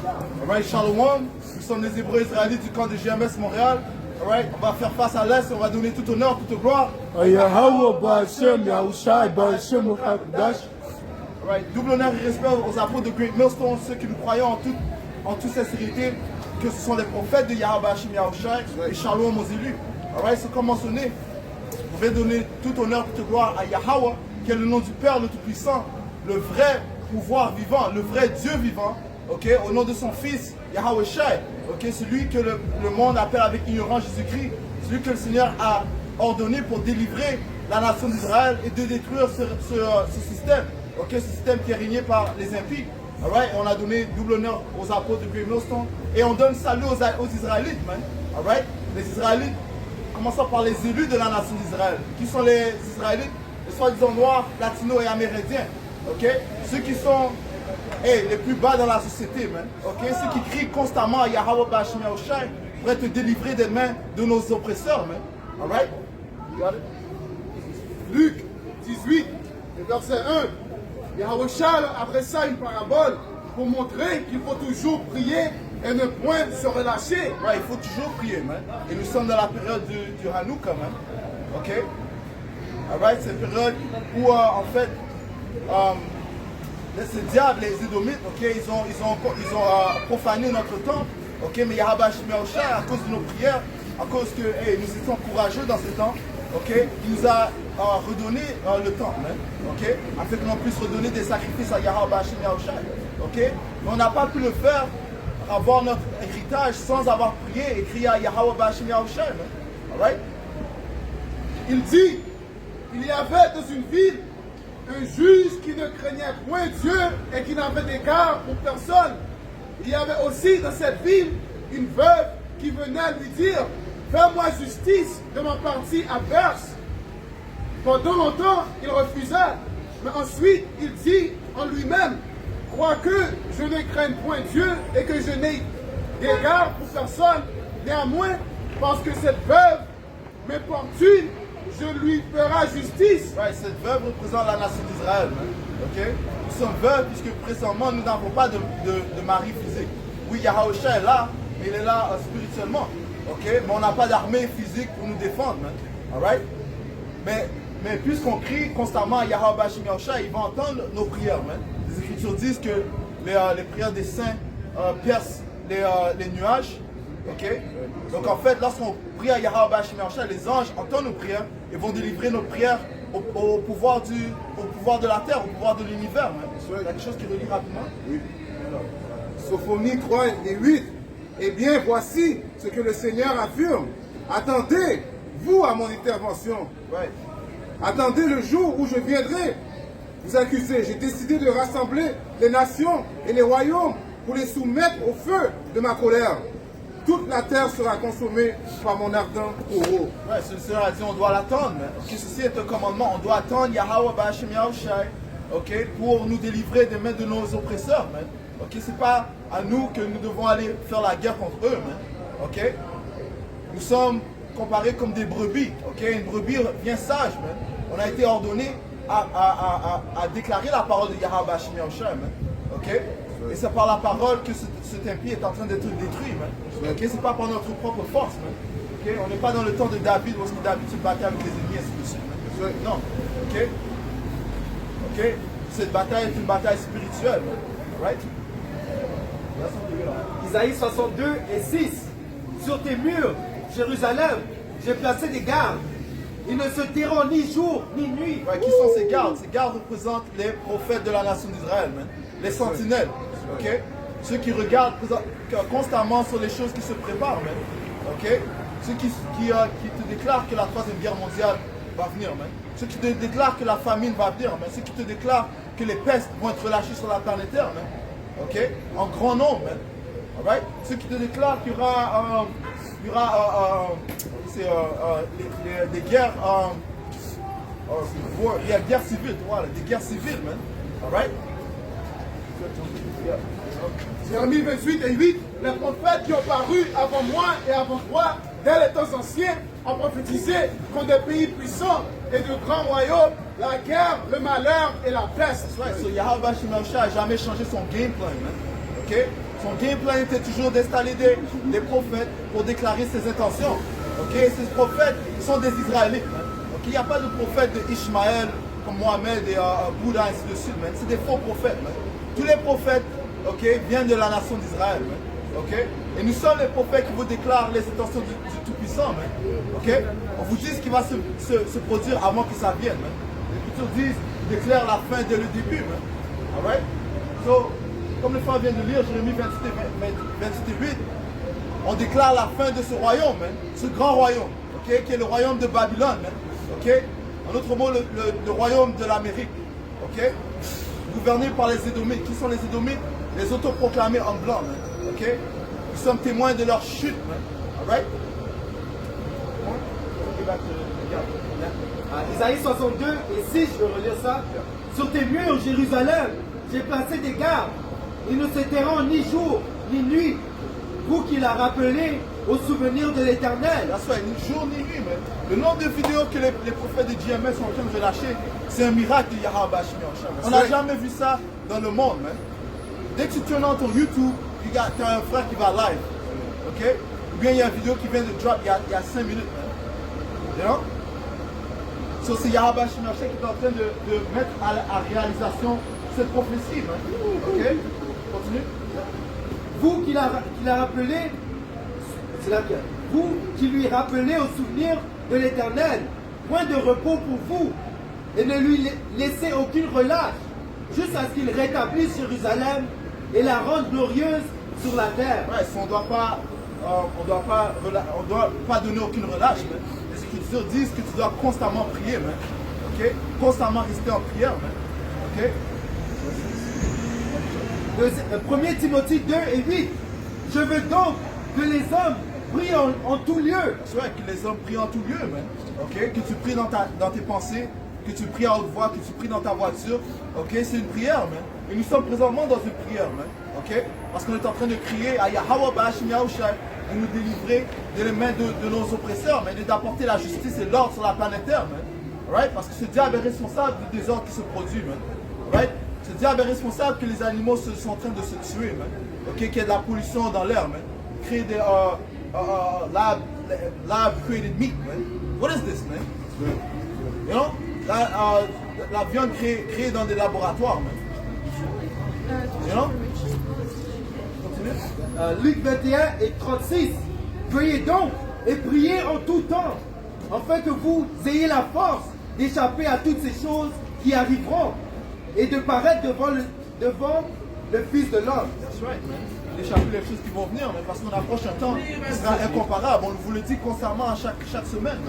Alright, Shalom. Nous sommes les Hébreux israélites du camp de GMS Montréal. Alright, on va faire face à l'Est, on va donner tout honneur, toute gloire. Alright, double honneur et respect aux apôtres de Great Millstone, ceux qui nous croyons en toute sincérité, que ce sont les prophètes de Yahweh Hashem Yahushai et Shalom aux élus. Alright, c'est comme mentionné. Vous pouvez donner tout honneur, toute gloire à Yahweh, qui est le nom du Père, le Tout-Puissant, le vrai pouvoir vivant, le vrai Dieu vivant, ok, au nom de son Fils, Yahweh Shai, ok, celui que le monde appelle avec ignorance Jésus-Christ, celui que le Seigneur a ordonné pour délivrer la nation d'Israël et de détruire ce système, ok, ce système qui est régné par les impies. Alright, on a donné double honneur aux apôtres de Great Millstone et on donne salut aux Israélites, man. Alright, les Israélites, commençons par les élus de la nation d'Israël. Qui sont les Israélites? Les soi-disant noirs, latinos et amérindiens. Ok, ceux qui sont les plus bas dans la société, man. Ok, ceux qui crient constamment à Yahweh Hashem Yahushai pour être délivrés des mains de nos oppresseurs, man. Alright? Luc 18, verset 1. Yahweh Shai adressa une parabole pour montrer qu'il faut toujours prier et ne point se relâcher. Right, il faut toujours prier, man. Et nous sommes dans la période du Hanouka, man. Ok? Alright, c'est une période où, en fait, ce diable, les Édomites, ok, ils ont profané notre temple, ok, mais Yahweh Hashem Yahushai, à cause de nos prières, à cause que nous étions courageux dans ce temps, ok, il nous a redonné le temple, man, ok, afin que l'on puisse redonner des sacrifices à Yahweh Hashem Yahushai, ok, mais on n'a pas pu le faire, avoir notre héritage sans avoir prié et crié à Yahweh Hashem Yahushai, man, alright? Il dit, il y avait dans une ville un juge qui ne craignait point Dieu et qui n'avait d'égard pour personne. Il y avait aussi dans cette ville une veuve qui venait lui dire, fais-moi justice de ma partie adverse. Pendant longtemps, il refusa, mais ensuite il dit en lui-même, quoique je ne craigne point Dieu et que je n'ai d'égard pour personne, néanmoins, parce que cette veuve m'importune, je lui ferai justice. Right, cette veuve représente la nation d'Israël. Okay? Nous sommes veuves puisque présentement nous n'avons pas de mari physique. Oui, Yahweh Shai est là, mais il est là spirituellement. Okay? Mais on n'a pas d'armée physique pour nous défendre. Man. Alright? Mais puisqu'on crie constamment à Yahweh Hashem Yahushai, il va entendre nos prières. Man. Les Écritures disent que les prières des saints percent les nuages. Okay? Donc en fait, lorsqu'on prie à Yahweh Hashem Yahushai, les anges entendent nos prières et vont délivrer nos prières au pouvoir de la terre, au pouvoir de l'univers. Il y a quelque chose qui relie rapidement. Oui. Sophonie 3 et 8. Eh bien, voici ce que le Seigneur affirme. Attendez, vous, à mon intervention. Right. Attendez le jour où je viendrai vous accuser. J'ai décidé de rassembler les nations et les royaumes pour les soumettre au feu de ma colère. Toute la terre sera consommée par mon ardent courroux. Ouais, ce Seigneur a dit on doit l'attendre. Okay, ceci est un commandement. On doit attendre Yahweh Hashem Yahushai, okay, pour nous délivrer des mains de nos oppresseurs. Man. Okay, c'est pas à nous que nous devons aller faire la guerre contre eux. Man. Okay? Nous sommes comparés comme des brebis. Okay? Une brebis bien sage. Man. On a été ordonné à déclarer la parole de Yahweh Hashem Yahushai. Okay? Et c'est par la parole que cet impie est en train d'être détruit. Okay? C'est pas par notre propre force. Okay? On n'est pas dans le temps de David, où David se battait avec les ennemis, ainsi de suite. Non. Okay? Okay? Cette bataille est une bataille spirituelle. Right? Isaïe 62 et 6. Sur tes murs, Jérusalem, j'ai placé des gardes. Ils ne se tairont ni jour ni nuit. Right, qui sont ces gardes? Ces gardes représentent les prophètes de la nation d'Israël, les sentinelles. Okay? Ceux qui regardent constamment sur les choses qui se préparent. Okay? Ceux qui te déclarent que la troisième guerre mondiale va venir. Ceux qui te déclarent que la famine va venir. Ceux qui te déclarent que les pestes vont être relâchées sur la planétaire. Okay? En grand nombre. Alright? Ceux qui te déclarent qu'il y aura, des guerres, il y a guerre civile, voilà, des guerres civiles, man. Alright? Jérémie 28 et 8, les prophètes qui ont paru avant moi et avant toi, dès les temps anciens, ont prophétisé contre des pays puissants et de grands royaumes, la guerre, le malheur et la peste. That's right. So Yahweh Hashem Yahushai n'a jamais changé son game plan, man. Okay? Son game plan était toujours d'installer des prophètes pour déclarer ses intentions. Ok, ces prophètes sont des Israélites. Ok, il n'y a pas de prophète d'Ishmaël comme Mohamed et Bouddha, ainsi de suite. C'est des faux prophètes. Tous les prophètes, ok, viennent de la nation d'Israël. Ok, et nous sommes les prophètes qui vous déclarent les intentions du Tout-Puissant. Ok, on vous dit ce qui va se produire avant que ça vienne. Les Écritures disent, déclarent la fin dès le début. Alright? So, comme le frère vient de lire, Jérémie 28 et 8, on déclare la fin de ce royaume, ce grand royaume, okay, qui est le royaume de Babylone. Okay? En autre mot, le royaume de l'Amérique. Okay? Gouverné par les Édomites. Qui sont les Édomites? Les autoproclamés en blanc. Okay? Nous sommes témoins de leur chute. Alright? Isaïe 62 et 6, je vais relire ça. Sur tes murs, Jérusalem, j'ai placé des gardes. Ils ne se tairont ni jour ni nuit. Vous qui l'a rappelé au souvenir de l'Éternel. Ni jour ni nuit. Le nombre de vidéos que les prophètes de GMS sont en train de relâcher, c'est un miracle de Yahweh Bashmi. On n'a jamais vu ça dans le monde. Dès que tu tournes dans ton YouTube, tu as un frère qui va live. Ok? Ou bien il y a une vidéo qui vient de drop il y a 5 minutes. You know? So, c'est Yahweh Bashmi qui est en train de mettre à réalisation cette prophétie. Ok? Continue. Vous qui l'a rappelé, c'est là que vous qui lui rappelez au souvenir de l'Éternel, point de repos pour vous, et ne lui laissez aucune relâche, jusqu'à ce qu'il rétablisse Jérusalem et la rende glorieuse sur la terre. Ouais, on ne doit pas donner aucune relâche. Les Écritures disent que tu dois constamment prier. Okay? Constamment rester en prière. Okay? 1 Timothée 2 et 8. Je veux donc que les hommes prient en tout lieu. C'est vrai que les hommes prient en tout lieu, okay? Que tu pries dans tes pensées, que tu pries à haute voix, que tu pries dans ta voiture. Okay? C'est une prière, et nous sommes présentement dans une prière, okay? Parce qu'on est en train de crier à Yahweh Bashmi Yahushai de nous délivrer des mains de nos oppresseurs, et d'apporter la justice et l'ordre sur la planète Terre. Right? Parce que ce diable est responsable du désordre qui se produit. Right? Ce diable est responsable que les animaux sont en train de se tuer, okay? Qu'il y ait de la pollution dans l'air, créer des lab created meat, What is this, man? You know? La viande créée dans des laboratoires, You know? Continue. Luc 21 et 36. Veuillez donc et priez en tout temps, afin que vous ayez la force d'échapper à toutes ces choses qui arriveront et de paraître devant le Fils de l'homme. That's right, d'échapper les choses qui vont venir, parce qu'on approche un temps qui sera incomparable. On vous le dit constamment à chaque semaine.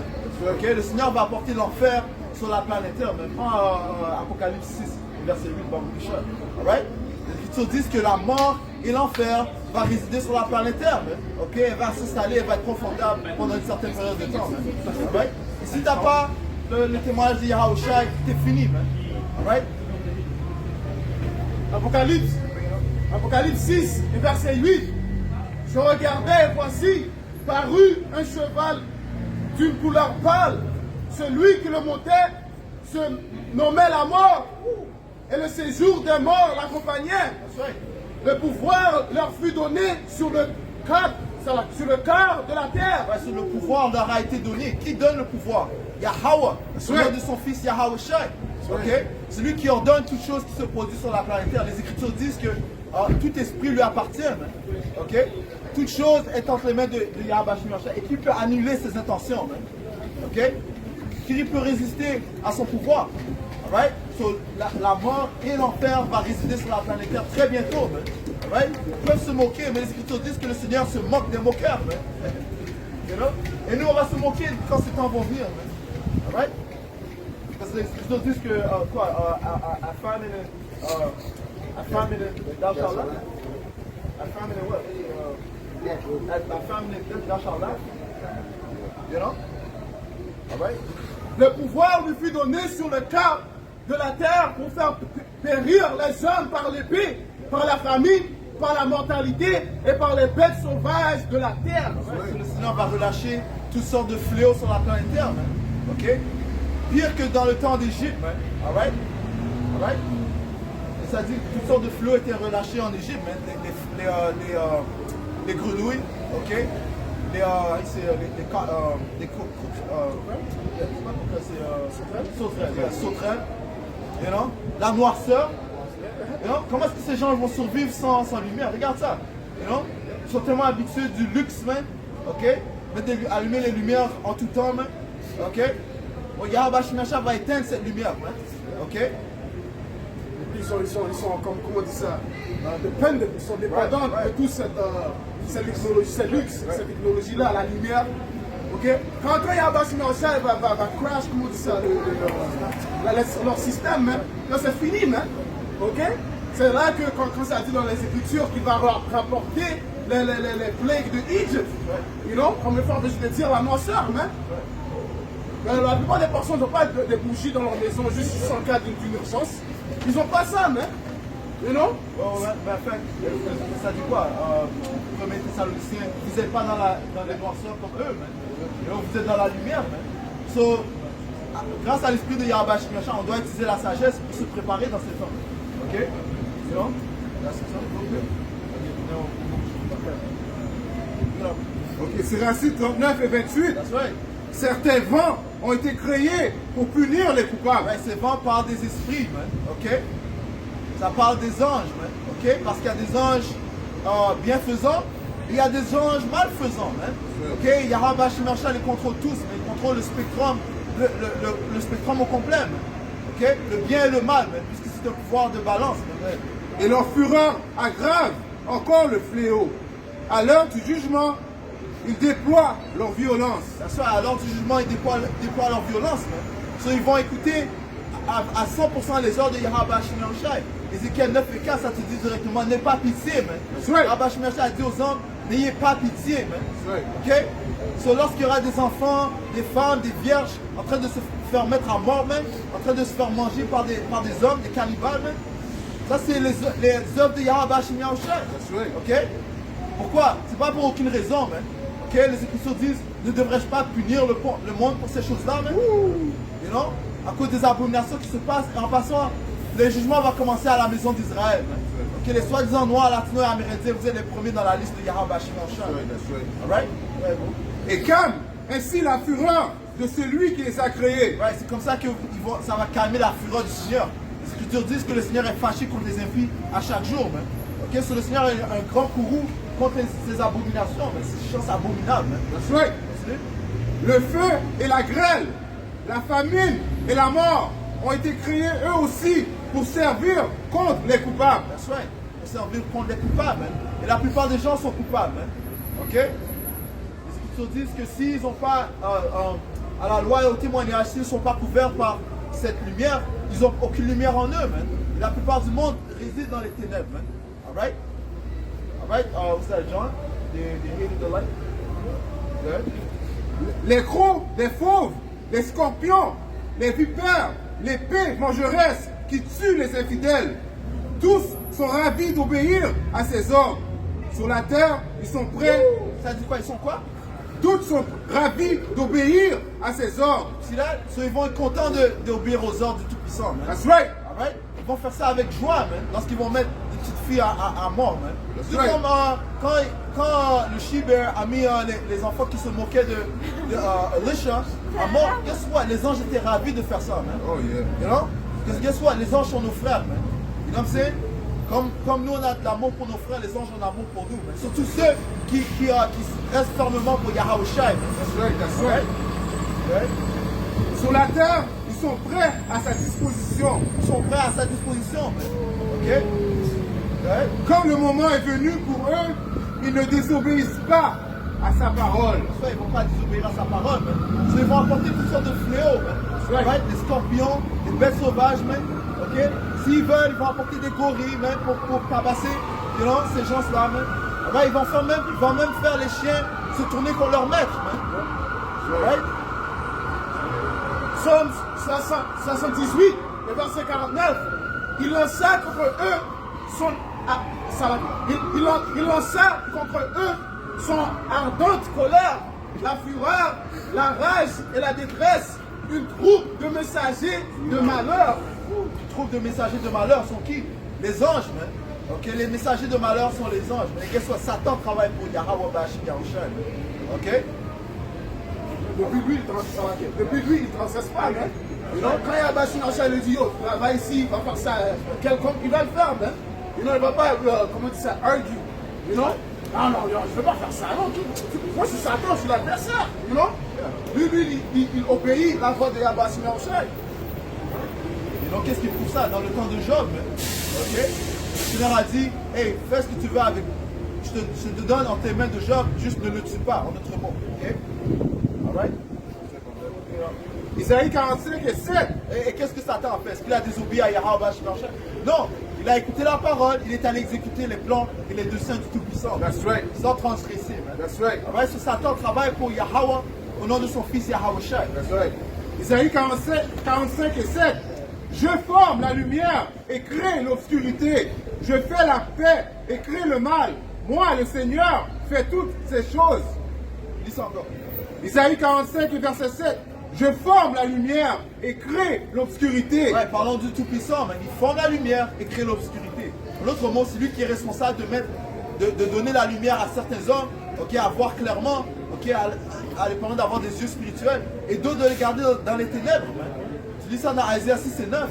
Okay? Le Seigneur va apporter l'enfer sur la planète Terre. Apocalypse 6, verset 8, Alright? Les Écritures disent que la mort et l'enfer va résider sur la planète Terre. Okay? Elle va s'installer, elle va être confortable pendant une certaine période de temps. Alright? Et si tu n'as pas le témoignage de Yahushua, t'es fini. Alright? Apocalypse 6 et verset 8. Je regardais et voici parut un cheval d'une couleur pâle. Celui qui le montait se nommait la mort. Et le séjour des morts l'accompagnait. Le pouvoir leur fut donné sur le cœur de la terre. Ouais, sur le pouvoir leur a été donné. Qui donne le pouvoir? Yahweh, au nom de son fils Yahweh Shai. Okay? C'est lui qui ordonne toutes choses qui se produisent sur la planète Terre. Les Écritures disent que tout esprit lui appartient. Okay? Toute chose est entre les mains de Yahweh Shai. Et qui peut annuler ses intentions? Okay? Qui peut résister à son pouvoir? Right? So, la mort et l'enfer va résider sur la planète Terre très bientôt. Right? Ils peuvent se moquer, mais les Écritures disent que le Seigneur se moque des moqueurs. You know? Et nous, on va se moquer quand ces temps vont venir. Right? Parce que les Écritures disent que, a famine thou shalt laugh. A famine in what? A famine in death thou shalt laugh. You know? Alright? Le pouvoir lui fut donné sur le cœur de la terre pour faire périr les hommes par l'épée, par la famine, par la mortalité et par les bêtes sauvages de la terre. Le Seigneur va relâcher toutes sortes de fléaux sur la planète Terre. Ok? Pire que dans le temps d'Égypte. Alright? Alright? ça dit, toutes sortes de fléaux étaient relâchés en Égypte, man. Les grenouilles, ok? Sauterelles, you know? La noirceur. You know? Comment est-ce que ces gens vont survivre sans lumière? Regarde ça. You know? Ils sont tellement habitués du luxe, man. Ok? Allumer les lumières en tout temps, man. Ok? Bon, Yahweh Shemesha va éteindre cette lumière, man. Ok? Et puis ils sont comme, comment on dit ça, dependent, ils sont dépendants de toute cette technologie, cette technologie-là, la lumière. Ok? Quand Yahweh Shemesha va crash, comment on dit ça, leur système, man, là c'est fini, man. Ok? C'est là que quand ça dit dans les Écritures qu'il va rapporter les plagues de Egypte, you know, comme le frère de dire la noirceur, man. La plupart des personnes n'ont pas des bougies dans leur maison juste en cas d'une urgence. Ils n'ont pas ça, man. You know? Ça dit quoi? Premier Thessaloniciens, vous n'êtes pas dans les noirceurs comme eux, man. Vous êtes dans la lumière, man. So, grâce à l'esprit de Yahweh Shemesha, on doit utiliser la sagesse pour se préparer dans ces temps. Ok? C'est bon? Ok, c'est Racine 39 et 28. That's right. Certains vents ont été créés pour punir les coupables. Ouais, ces vents parlent des esprits, man. Ok? Ça parle des anges, man. Ok? Parce qu'il y a des anges bienfaisants et il y a des anges malfaisants, man. Ok? Yahweh Shemesha les contrôle tous, mais il contrôle le spectrum, le spectrum au complet, man. Ok? Le bien et le mal, man. Puisque c'est un pouvoir de balance, man. Et leur fureur aggrave encore le fléau. À l'heure du jugement, ils déploient leur violence. À l'heure du jugement, ils déploient leur violence. So, ils vont écouter à 100% les ordres de Yahweh Shemesha. Ézéchiel 9 et 4, ça te dit directement, n'aie pas pitié, man. Yahweh Shemesha a dit aux hommes, n'ayez pas pitié, man. Ok? So, lorsqu'il y aura des enfants, des femmes, des vierges en train de se faire mettre à mort, man, en train de se faire manger par des hommes, des cannibales, man. Ça, c'est les œuvres de Yahweh Shemesha. Ok? Pourquoi? C'est pas pour aucune raison, man. Ok? Les Écritures disent, ne devrais-je pas punir le monde pour ces choses-là, man? You know? À cause des abominations qui se passent. Et en passant, le jugement va commencer à la maison d'Israël, man. Ok? Les soi-disant noirs, latinos et amérindiens, vous êtes les premiers dans la liste de Yahweh Shemesha. Alright? Ouais, bon. Et calme ainsi la fureur de celui qui les a créés. Ouais, c'est comme ça que ça va calmer la fureur du Seigneur. Les Écritures disent que le Seigneur est fâché contre les impies à chaque jour, man. Ok, so le Seigneur est un grand courroux contre ces abominations, mais ces choses abominables. That's right. Le feu et la grêle, la famine et la mort ont été créés eux aussi pour servir contre les coupables. That's right. Pour servir contre les coupables. Man. Et la plupart des gens sont coupables. Man. Ok? Les Écritures disent que s'ils n'ont pas à la loi et au témoignage, s'ils ne sont pas couverts par cette lumière, ils n'ont aucune lumière en eux. Man. Et la plupart du monde réside dans les ténèbres. Man. Alright? Alright? What's that, John? They hated the light? Good. Les crocs, les fauves, les scorpions, les vipères, les l'épée vengeresse qui tue les infidèles. Tous sont ravis d'obéir à ses ordres. Sur la terre, ils sont prêts. Ça dit quoi? Ils sont quoi? Tous sont ravis d'obéir à ses ordres. Si là, ils vont être contents d'obéir aux ordres du Tout-Puissant. That's right. Alright? Ils vont faire ça avec joie, man, lorsqu'ils vont mettre des petites filles à mort, man. C'est right. comme quand le She-Bear a mis les enfants qui se moquaient de Elisha à mort. Guess what? Les anges étaient ravis de faire ça, man. Oh yeah. You know? Because guess what? Les anges sont nos frères, man. You know what I'm saying? Comme nous on a de l'amour pour nos frères, les anges ont de l'amour pour nous, man. Surtout ceux qui restent fermement pour Yahweh Shai. That's right, that's right. Right? Sur la terre, ils sont prêts à sa disposition. Ils sont prêts à sa disposition, man. Ok? Right? Quand le moment est venu pour eux, ils ne désobéissent pas à sa parole. Ils ne vont pas désobéir à sa parole, man. Ils vont apporter toutes sortes de fléaux, man. Right? Des scorpions, des bêtes sauvages, man. Ok? S'ils veulent, ils vont apporter des gorilles, man, pour tabasser, you know, ces gens-là, man. Right? Ils vont même faire les chiens se tourner contre leur maître, man. Right? Psaume 78, le verset 49, il lança contre eux il lança contre eux son ardente colère, la fureur, la rage et la détresse, une troupe de messagers de malheur. Une troupe de messagers de malheur sont qui? Les anges, man. Ok, les messagers de malheur sont les anges. Mais qu'est-ce que Satan travaille pour Yahweh Bashim Yahushua. Ok? Depuis lui, il ne transgresse pas. Hein? Quand Yahweh Shimon lui dit, yo, va ici, va faire ça, quelconque, il va le faire. Hein? Il ne va pas, comment dire ça, argue. Non, je ne veux pas faire ça. Non, moi, c'est Satan, je suis l'adversaire. Lui, il obéit la voix de Yahweh Shimon. Et donc, qu'est-ce qui prouve ça? Dans le temps de Job, ok? Le Seigneur a dit, hey, fais ce que tu veux avec. Je te donne en tes mains de Job, juste ne le tue pas, en d'autres mots. Ok? Alright? Isaïe 45 et 7. Et qu'est-ce que Satan a fait? Est-ce qu'il a désobéi à Yahweh Shimon? Non, il a écouté la parole, il est allé exécuter les plans et les desseins du Tout-Puissant. That's right. Sans transgresser. Man. That's right. Alright? So Satan travaille pour Yahweh au nom de son fils Yahweh Shai. That's right. Isaïe 45 et 7. Je forme la lumière et crée l'obscurité. Je fais la paix et crée le mal. Moi, le Seigneur, fais toutes ces choses. Lis ça encore. Isaïe 45 et verset 7. Je forme la lumière et crée l'obscurité. Ouais, parlons du Tout-Puissant, man. Il forme la lumière et crée l'obscurité. En d'autres mots, c'est lui qui est responsable de donner la lumière à certains hommes, ok, à voir clairement, ok, à les permettre d'avoir des yeux spirituels, et d'autres de les garder dans les ténèbres. Man. Tu lis ça dans Isaiah 6 et 9.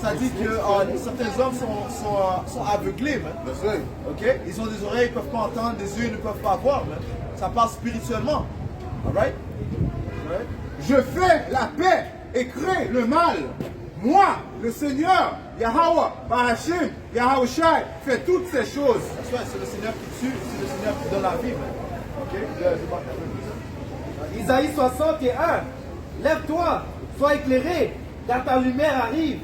Ça dit que certains hommes sont aveuglés. Man. That's right. Ok? Ils ont des oreilles, ils ne peuvent pas entendre, des yeux, ils ne peuvent pas voir. Man. Ça parle spirituellement. Alright? Right? Je fais la paix et crée le mal. Moi, le Seigneur, Yahweh, Barashim, Yahweh Shai, fait toutes ces choses. C'est le Seigneur qui tue, c'est le Seigneur qui donne la vie. Man. Ok? Isaïe 61. Lève-toi, sois éclairé, car ta lumière arrive,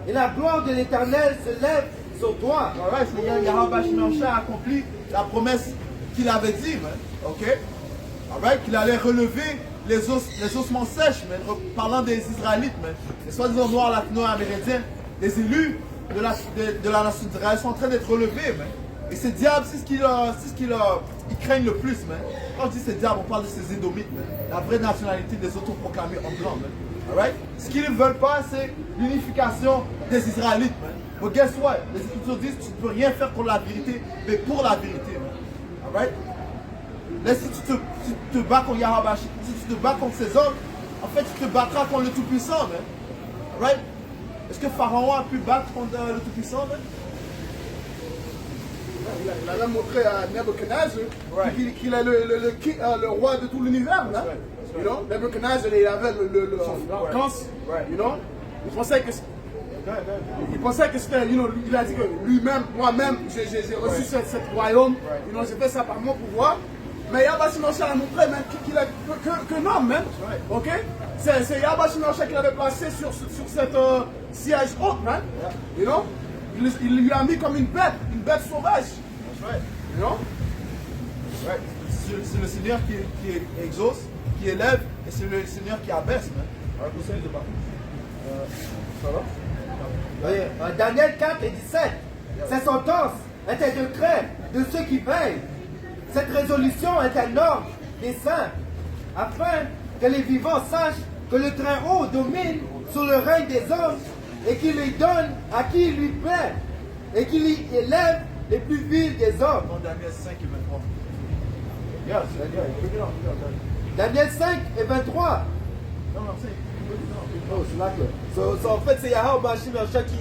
et la gloire de l'Éternel se lève sur toi. Alright, Seigneur Yahweh Shimon a accompli la promesse qu'il avait dit, man. Ok? Alright, qu'il allait relever les ossements sèches, man. Parlant des Israélites, man. Les soi-disant noirs latino-amérindiens, les élus de la nation d'Israël sont en train d'être relevés, man. Et ces diables, c'est ce qu'ils craignent le plus, man. Quand je dis ces diables, on parle de ces Édomites, man. La vraie nationalité des autoproclamés en blanc, man. Alright? Ce qu'ils ne veulent pas, c'est l'unification des Israélites, man. But guess what? Les Écritures disent que tu ne peux rien faire contre la vérité, mais pour la vérité, man. Alright? Là, si tu te bats contre Yahweh, si tu te bats contre ces hommes, en fait, tu te battras contre le Tout-Puissant, man. Alright? Est-ce que Pharaon a pu battre contre le Tout-Puissant, man? Il a même montré à Nebuchadnezzar qu'il est le roi de tout l'univers. Right. You know? Nebuchadnezzar, il avait l'arrogance. Right. You know? Il pensait que c'était, you know, il a dit que lui-même, moi-même, j'ai reçu cette royaume. You know, j'ai fait ça par mon pouvoir. Mais Yahweh Shimon a montré même qu'il est que non, même. Ok? C'est Yahweh Shimon qui l'avait placé sur cette siège haute, man. You know? Il lui a mis comme une bête sauvage. Right. You know? Right. C'est le Seigneur qui exauce, qui élève, et c'est le Seigneur qui abaisse, man. Ça va? Oui, Daniel 4 et 17. Ces sentences étaient de crainte de ceux qui veillent. Cette résolution est un ordre des saints, afin que les vivants sachent que le Très-Haut domine sur le règne des hommes et qu'il lui donne à qui il lui plaît et qu'il y élève les plus vils des hommes. Dans Daniel 5 et 23. Yes, Daniel 5 et 23. Non, c'est... Oh, c'est là que... en fait, c'est Yahweh Bashim Yahshua qui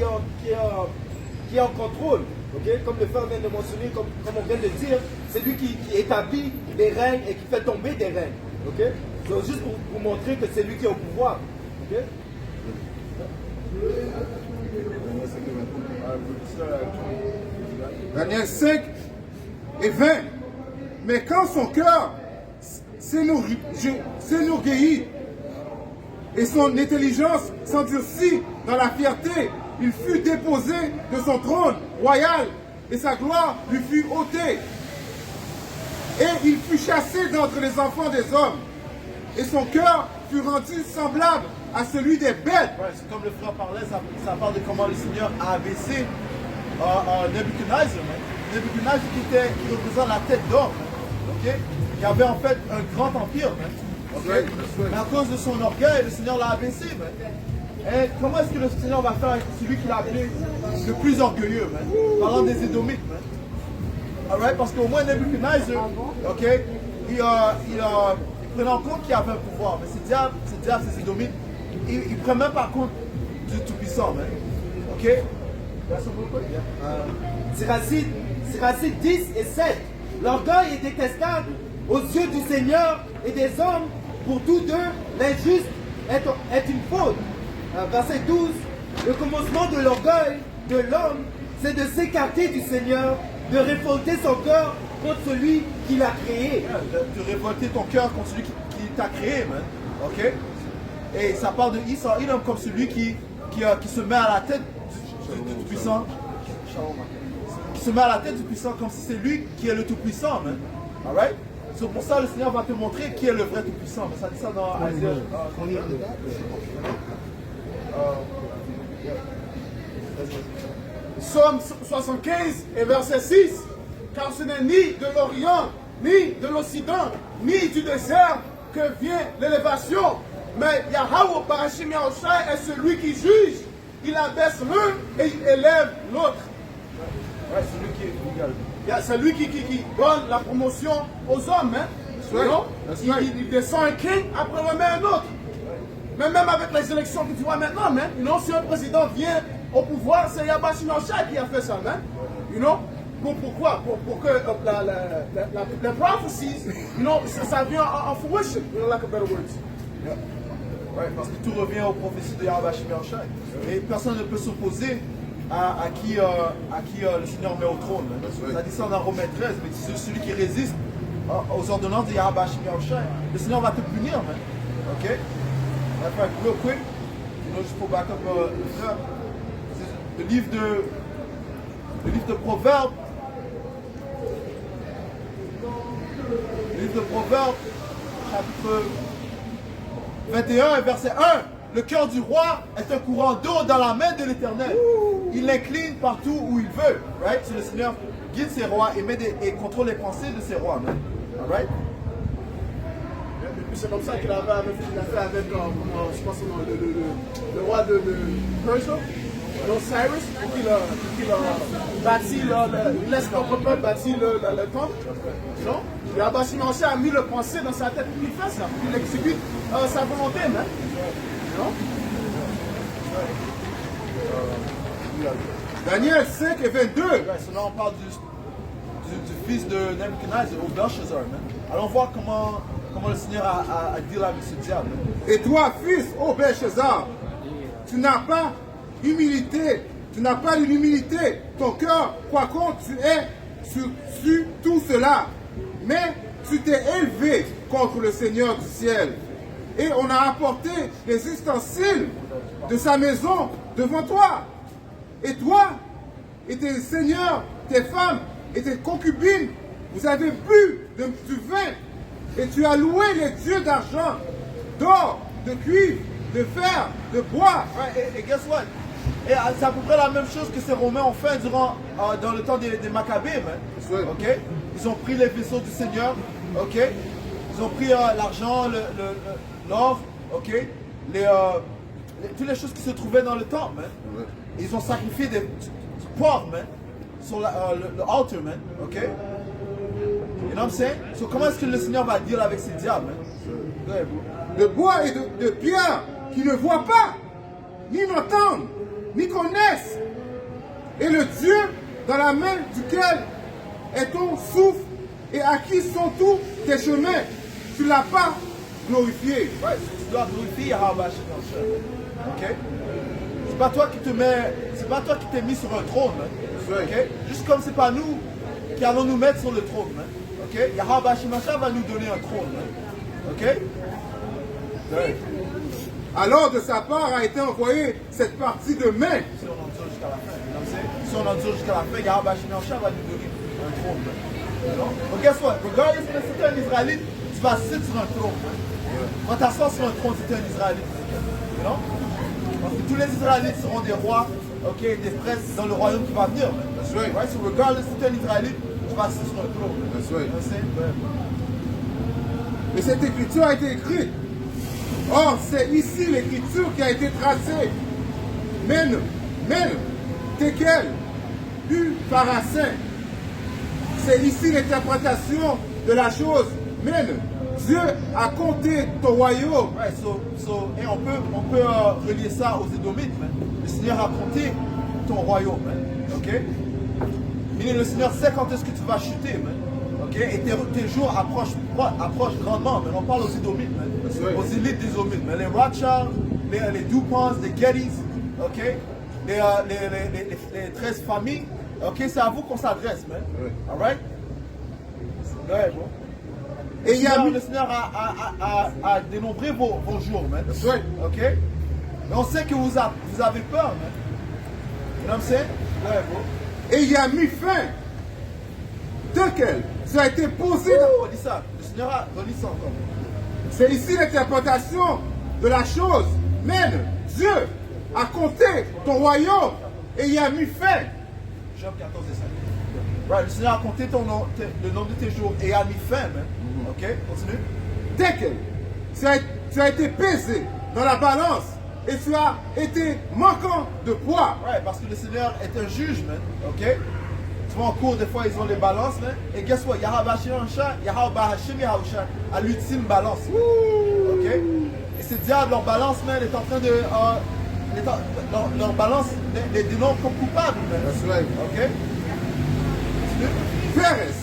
est en contrôle. Okay? Comme le frère vient de mentionner, comme on vient de dire, c'est lui qui établit des règnes et qui fait tomber des règnes. Okay? Donc, juste pour vous montrer que c'est lui qui est au pouvoir. Okay? Daniel 5 et 20. Mais quand son cœur s'énorgueillit et son intelligence s'endurcit dans la fierté, il fut déposé de son trône royal et sa gloire lui fut ôtée. Et il fut chassé d'entre les enfants des hommes. Et son cœur fut rendu semblable à celui des bêtes. Ouais, c'est comme le frère parlait, ça parle de comment le Seigneur a abaissé Nebuchadnezzar. Nebuchadnezzar qui représente la tête d'or. Okay? Qui avait en fait un grand empire. Okay? Mais à cause de son orgueil, le Seigneur l'a abaissé. Et comment est-ce que le Seigneur va faire avec celui qu'il a appelé le plus orgueilleux, man? Parlant des Édomites, man. Alright? Parce qu'au moins Nebuchadnezzar, ok, il prenait en compte qu'il avait un pouvoir. Mais ces diables, ces Édomites, ils ne prennent même pas compte du Tout-Puissant, man. Ok? Siracide 10 et 7. L'orgueil est détestable aux yeux du Seigneur et des hommes. Pour tous deux, l'injuste est une faute. Verset 12. Le commencement de l'orgueil de l'homme, c'est de s'écarter du Seigneur, de révolter son cœur contre celui qui l'a créé. De révolter ton cœur contre celui qui t'a créé, man. Ok? Et ça parle de Esau, Edom comme celui qui se met à la tête du puissant. Qui se met à la tête du puissant comme si c'est lui qui est le tout-puissant, man. Alright? C'est pour ça que le Seigneur va te montrer qui est le vrai tout-puissant. Mais ça dit ça dans Isaïe. Psaume 75 et verset 6. Car ce n'est ni de l'Orient, ni de l'Occident, ni du désert que vient l'élévation. Mais Yahweh Parashim Yahushai est celui qui juge. Il abaisse l'un et il élève l'autre. Ouais, c'est lui qui est égal. C'est lui qui donne la promotion aux hommes. Hein? Non? Il descend un king, après remet un autre. Mais même avec les élections que tu vois maintenant, man, si un président vient au pouvoir, c'est Yabashim Yahushai qui a fait ça. Man. Pourquoi? Pour que les prophecies, ça vient en fruition, like a better words. Yeah. Ouais, parce que tout revient aux prophéties de Yahweh Shai. Et personne ne peut s'opposer à qui le Seigneur met au trône. Ça dit ça dans Romains 13, mais c'est celui qui résiste aux ordonnances de Yahweh Shai. Le Seigneur va te punir, man. Ok? Real quick, juste pour back up le frère. Le livre de Proverbes. Le livre de Proverbes, chapitre 21, verset 1. Le cœur du roi est un courant d'eau dans la main de l'Éternel. Il l'incline partout où il veut. Right? C'est le Seigneur guide ses rois et contrôle les pensées de ses rois. Man. Right? Et puis c'est comme ça qu'il avait fait avec, je pense, le roi de Persia, Cyrus, qu'il a bâti, il laisse notre peuple bâtir le temple. Non? Et Yahweh a mis le pensée dans sa tête, il fait ça, il exécute sa volonté, hein? Non? Daniel 5 et 22. Right, so là on parle du fils de Nebuchadnezzar, au Belshazzar. Allons voir comment le Seigneur a deal avec ce diable. Et toi, fils, ô Belshazzar, tu n'as pas humilité, tu n'as pas l'humilité. Ton cœur, quoi qu'on tu es sur tout cela. Mais tu t'es élevé contre le Seigneur du ciel. Et on a apporté les ustensiles de sa maison devant toi. Et toi, et tes seigneurs, tes femmes et tes concubines, vous avez bu du vin. Et tu as loué les dieux d'argent, d'or, de cuivre, de fer, de bois. Ouais, et guess what? Et c'est à peu près la même chose que ces Romains ont fait dans le temps des Maccabées. Okay? Ils ont pris les vaisseaux du Seigneur. Okay? Ils ont pris l'argent, l'or, okay? Toutes les choses qui se trouvaient dans le temple. Man. Ils ont sacrifié du porc, man, sur le altar, man. Okay? You know what I'm saying? So comment est-ce que le Seigneur va dire avec ces diables, man? De bois et de pierre qui ne voient pas, ni n'entendent, ni connaissent. Et le Dieu dans la main duquel est ton souffle et à qui sont tous tes chemins, tu ne l'as pas glorifié. Ouais, tu dois glorifier Yahweh. Ok? C'est pas toi qui t'es mis sur un trône, man. Okay? Juste comme c'est pas nous qui allons nous mettre sur le trône, man. Ok? Yahweh Shemashah va nous donner un trône, man. Ok? Ouais. Alors de sa part a été envoyée cette partie de main. Si on endure jusqu'à la fin, si on endure jusqu'à la fin, Yahweh Shemashah va nous donner un trône, man. But guess what? Regardless si tu es un Israélite, tu vas assis sur un trône, man. Tu vas t'asseoir sur un trône si tu es un Israélite. You know? Parce que tous les Israélites seront des rois, okay, des princes dans le royaume qui va venir. That's right. Right? So regardless si tu es un Israélite, tu vas assis sur un trône. That's right. You know what I'm saying? Et cette écriture a été écrite Or, c'est ici l'écriture qui a été tracée. Men, tekel, du pharacin. C'est ici l'interprétation de la chose. Men, Dieu a compté ton royaume. Right, et on peut relier ça aux Édomites, man. Le Seigneur a compté ton royaume, man. Ok? Mais le Seigneur sait quand est-ce que tu vas chuter, man. Ok? Et tes jours approchent grandement, man. On parle aux Édomites, man. right. Aux élites des Édomites, man. Les Rothschild, les Duponts, les Gettys, ok? Les 13 familles, ok? C'est à vous qu'on s'adresse, man. Ouais. Alright? Ouais, bon. Et il y a Le Seigneur a dénombré vos jours, man. That's right. Ok? Mais on sait que vous avez peur, man. You know what I'm saying? Ouais, bro. Et il a mis fin. Tekel, ça a été posé. Relis ça. Le Seigneur a relis ça encore. C'est ici l'interprétation de la chose. Men, Dieu a compté ton royaume et il a mis fin. Job 14 et 5. Right, le Seigneur a compté le nombre de tes jours et a mis fin, man. Ok? Continue. Tekel, tu as été pesé dans la balance et tu as été manquant de poids. Right, parce que le Seigneur est un juge, man. Ok? Tu vois, en cours, des fois, ils ont les balances, man. Et guess what? Yahweh a l'ultime balance. Man. Ok? Et ce diable, leur balance, man, est en train de. Leur balance les dénombre comme coupables, man. That's right. Ok? Pérez,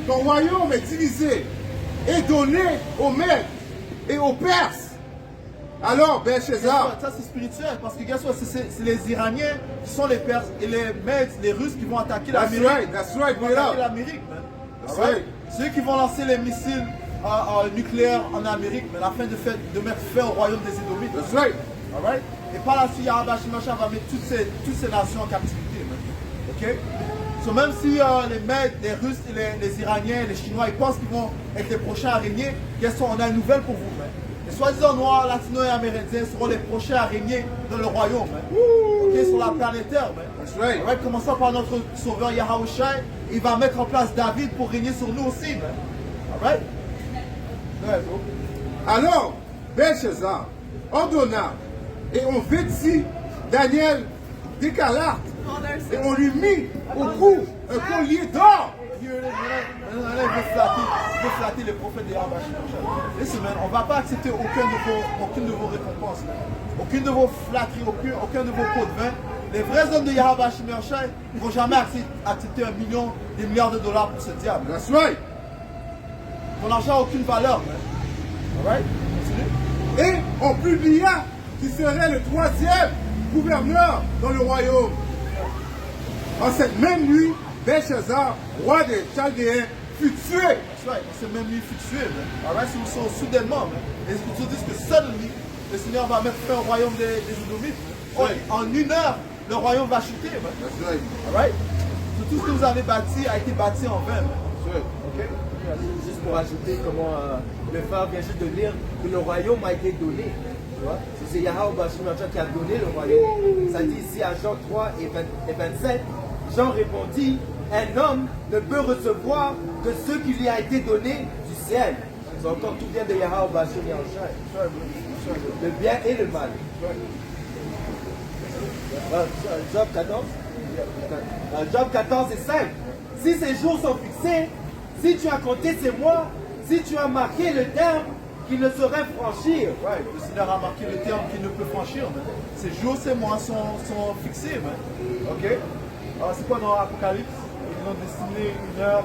ton royaume est divisé et donné aux Mèdes et aux Perses. Alors, Belshazzar, Ça c'est spirituel parce que guess what, c'est les Iraniens qui sont les Perses et les Mèdes, les Russes qui vont attaquer l'Amérique. that's right, Ils vont bring it attaquer up. l'Amérique, man. That's Alright? right. Ceux qui vont lancer les missiles nucléaires en Amérique, mais afin de mettre fin au royaume des Édomites. That's right. Alright? Et par la suite, Yahweh Shimashah va mettre toutes ces nations en captivité, man. Ok? So, même si les Mèdes, les Russes, les Iraniens, les Chinois, ils pensent qu'ils vont être les prochains araignées, guess what, on a une nouvelle pour vous, man. Les soi-disant noirs, latinos et amérindiens seront les prochains araignées dans le royaume, man. Ok, sur la planète Terre, man. That's right. Alright, commençons par notre sauveur Yahawashi. Il va mettre en place David pour régner sur nous aussi, man. Alright? Ouais, bro. Alors, Belshazzar ordonna et on vêtit Daniel d'écarlate et on lui mit au cou un collier d'or. Maintenant, il veut flatter les prophètes de Yahweh. Listen, man, on ne va pas accepter aucune de vos récompenses, man. Aucune de vos flatteries, aucun de vos pots de vin. Les vrais hommes de Yahweh ne vont jamais accepter des milliards de dollars pour ce diable. That's right. Ton argent n'a aucune valeur, man. Alright? Continue. Et on publia qui serait le troisième gouverneur dans le royaume. En cette même nuit, Belshazzar, roi des Chaldéens, fut tué. That's right. On s'est même lui fut tué, man. Alright? Soudainement, man. Les Écritures disent que suddenly, le Seigneur va mettre fin au royaume des Édomites. Ouais. En une heure, le royaume va chuter, man. That's right. Alright? So, tout ce que vous avez bâti a été bâti en vain, man. That's right. Ok? Juste pour ajouter comment le frère vient juste de dire que le royaume a été donné. Tu vois? C'est Yahweh Bashimachah qui a donné le royaume. Ça dit ici à Jean 3 et 27, Jean répondit, un homme ne peut recevoir que ce qui lui a été donné du ciel. C'est encore tout vient de Yahweh Bashimachah. Le bien et le mal. Job 14. Job 14 et 5. Si ces jours sont fixés, si tu as compté ces mois, si tu as marqué le terme qui ne saurait franchir. Right. Le Seigneur a marqué le terme qu'il ne peut franchir, man. Ces jours, ces mois sont fixés, man. Ok? Alors, c'est quoi dans l'Apocalypse? Ils ont destiné une heure,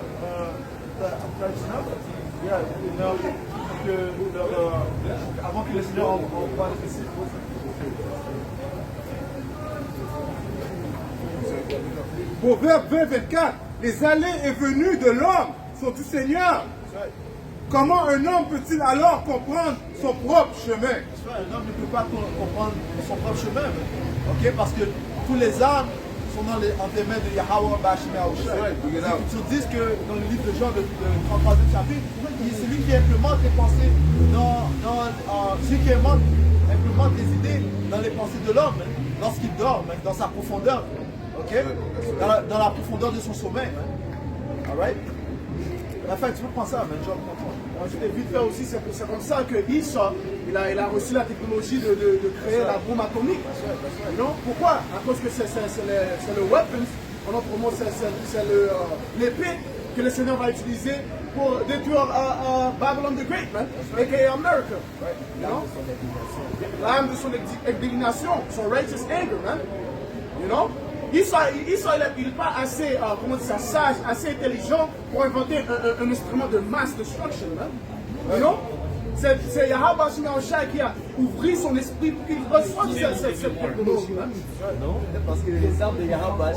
Apocalypse 9? Yeah, une heure avant que le Seigneur envoie les disciples. Proverbe 20-24, les allées et venues de l'homme sont du Seigneur. Right. Comment un homme peut-il alors comprendre son propre chemin? Un homme ne peut pas comprendre son propre chemin, man. Ok? Parce que tous les âmes sont entre les mains de Yahweh Bashimachah. Right, bring it out. Ils disent que dans le livre de Jean, le 33e chapitre, c'est lui qui implémente les pensées celui qui implémente les idées dans les pensées de l'homme, hein, lorsqu'il dort, hein, dans sa profondeur. Ok? Dans la profondeur de son sommeil. Hein. Alright? Enfin, tu peux prendre ça, mais genre, comprends. Moi, je l'ai vite fait aussi, c'est comme ça que Isa, il a reçu la technologie de créer la bombe atomique. Non? Pourquoi? À cause que c'est le weapon, en autre mot, c'est l'épée que le Seigneur va utiliser pour détruire Babylon the Great, man, aka America. You know? L'âme de son indignation, son righteous anger, man. You know? Isa, il n'est pas assez, comment dire ça, sage, assez intelligent pour inventer un instrument de mass destruction, man. You know? C'est Yahweh Shai qui a ouvert son esprit pour qu'il reçoive cette technologie, man. Non, parce que les armes de Yahweh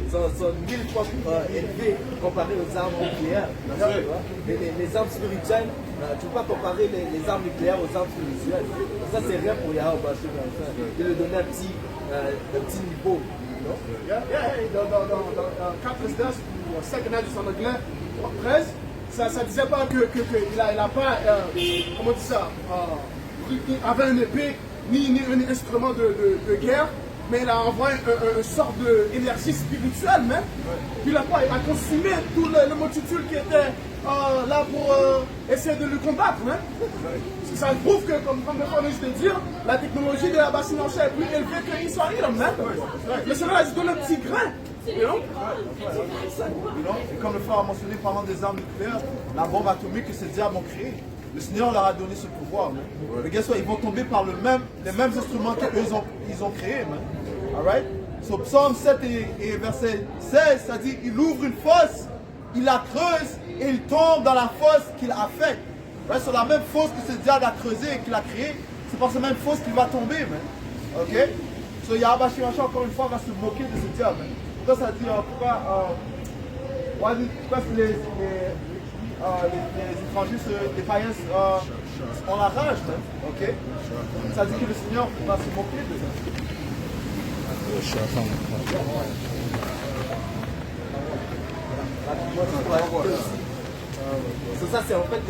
sont 1000 fois élevées comparées aux armes nucléaires. Les armes spirituelles, tu ne peux pas comparer les armes nucléaires aux armes spirituelles. Ça, c'est rien pour Yahweh Shai. De lui donner un petit niveau. Dans 4 Esdras, ou 5 Esdras en anglais, 13, ça disait pas qu'il n'a pas, comment dire ça, il avait une épée, ni un instrument de guerre, mais il a envoyé une sorte d'énergie spirituelle même. Puis il a consumé toute la multitude qui était là pour essayer de le combattre. Hein. Ça prouve que, comme le juste de dire, la technologie de la bassine en chair est plus élevée que Israël. Le Seigneur a dit donne un petit grain. You know? Et comme le frère a mentionné, parlant des armes nucléaires, la bombe atomique que ces diables ont créée, le Seigneur leur a donné ce pouvoir. Mais guess what? Ils vont tomber par les mêmes instruments qu'ils ont créés. Alright? So, Psaume 7 et verset 16, ça dit il ouvre une fosse, il la creuse et il tombe dans la fosse qu'il a faite. Right? C'est la même fosse que ce diable a creusée et qu'il a créée. C'est par cette même fosse qu'il va tomber. Man. Ok? So, Yahweh Shai, encore une fois, va se moquer de ce diable. Man. Pourquoi ça dit, pourquoi les étrangers, les païens ont la rage, ok? Ça dit que le Seigneur va se moquer de ça. Ça, c'est en fait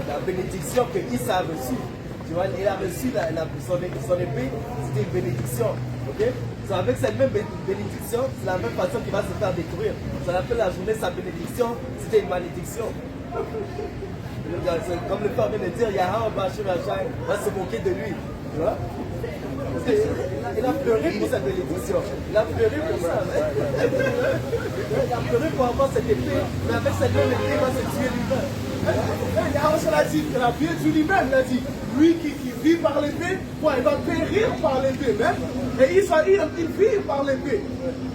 la bénédiction que Isa a reçue. Tu vois, il a reçu son épée, c'était une bénédiction. Ok? Avec cette même bénédiction, c'est la même façon qu'il va se faire détruire. Ça appelle la journée sa bénédiction, c'était une malédiction. Comme le père vient de dire, Yahweh va se moquer de lui. Tu vois? Il a pleuré pour cette bénédiction. Il a pleuré pour ça. Il a pleuré pour avoir cette épée, mais avec cette même épée, il va se tuer lui-même. Yahweh l'a bien dit lui-même, il a dit, lui qui vit par l'épée, il va périr par l'épée même. Et Israël, il vit par l'épée.